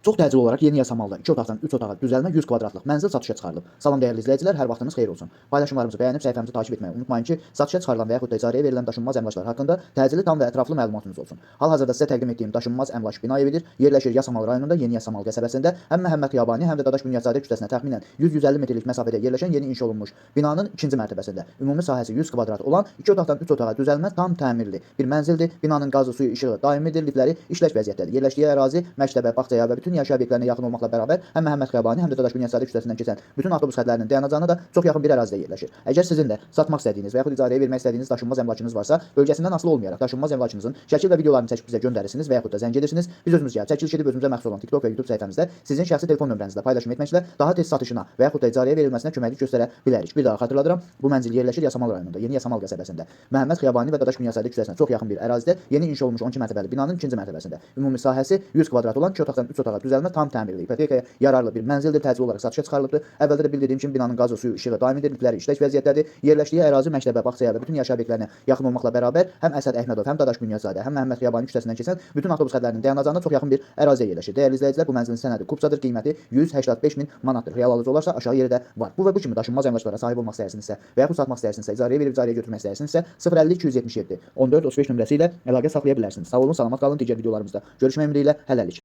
Çox təcili olaraq yeni yasamalda 2 otaqdan 3 otağa düzəlmə 100 kvadratlıq mənzil satışa çıxarılıb. Salam dəyərli izləyicilər, hər vaxtınız xeyir olsun. Paylaşımlarımızı bəyənib səhifəmizi takip etməyi unutmayın ki, satışa çıxarılan və yaxud da icarəyə verilən daşınmaz əmlaklar haqqında təcili, tam və ətraflı məlumatınız olsun. Hal-hazırda sizə təqdim etdiyim daşınmaz əmlak bina evidir. Yerləşir Yasamal rayonunda, Yeni Yasamal qəsəbəsində, həm Məhəmməd Xiyabani, həm də Dadaş Bünyadzadə küçəsinə təxminən 100-150 metrlik məsafədə yerləşən yeni inşa olunmuş binanın ikinci mərtəbəsində. Ümumi sahəsi 100 kvadrat olan 2 otaqdan 3 otağa düzəlmə tam təmirli bir mənzildir. Binanın qazı, suyu, işığı daimidir, liftləri işləş vəziyyətdədir. Yerləşdiyi ərazi məktəbə, bağçaya və bütün yaşayış obyektlərinə yaxın olmaqla bərabər həm Məhəmməd Xiyabani, həm də Dadaş Bünyadzadə küçəsindən keçən bütün avtobus xətlərinin dayanacağına da çox yaxın bir ərazidə yerləşir. Əgər sizin də satmaq istədiyiniz və yaxud icarəyə vermək istədiyiniz daşınmaz əmlakınız varsa, bölgəsindən asılı olmayaraq daşınmaz əmlakınızın şəkil və videolarını çəkib bizə göndərirsiniz və yaxud da zəng edirsiniz. Biz özümüz gəlib çəkiliş edib özümüzə məxsus olan TikTok və YouTube səhifəmizdə sizin şəxsi telefon nömrənizlə paylaşım etməklə daha tez satışına və yaxud da icarəyə verilməsinə köməklik göstərə bilərik. Bir daha xatırladıram, bu mənzil yerləşir Yasamal rayonunda, Yeni Yasamal qəsəbəsində. Məhəmməd Xiyabani və Dadaş Bünyadzadə küçəsinə çox yaxın bir ərazidə yeni inşa olunmuş 12 mərtəbəli binanın ikinci mərtəbəsində. Ümumi sahəsi 100 kvadrat olan 2 otaqdan 3 otağa düzəlmə tam təmirli, ipotekaya yararlı bir mənzildir, təcili olaraq satışa çıxarılıbdır. Əvvəldə də bildirdiyim kimi binanın qazı, suyu, işığı daimidir, liftləri işlək vəziyyətdədir. Yerləşdiyi ərazi məktəbə, bağçaya və bütün yaşayış obyektlərinə yaxın olmaqla bərabər həm Əsəd Əhmədov, həm Dadaş Bünyadzadə, həm Məhəmməd Xiyabani küçəsindən keçən bütün avtobus xətlərinin dayanacağına çox yaxın bir əraziyə yerləşir. Dəyərli izləyicilər, bu mənzilin sənədi kubsadır, qiyməti 185 min manatdır. Real alıcı olarsa aşağı yerdə var. Bu və bu kimi daşınmaz əmlaklara sahib olmaq istəyirsinizsə və yaxud satmaq istəyirsinizsə, icarəyə verib icarəyə götürmək istəyirsinizsə 050 277 14 35 nömrəsi ilə əlaqə saxlaya bilərsiniz. Sağ olun, salamat qalın. Digər videolarımızda görüşmək ümidi ilə hələlik.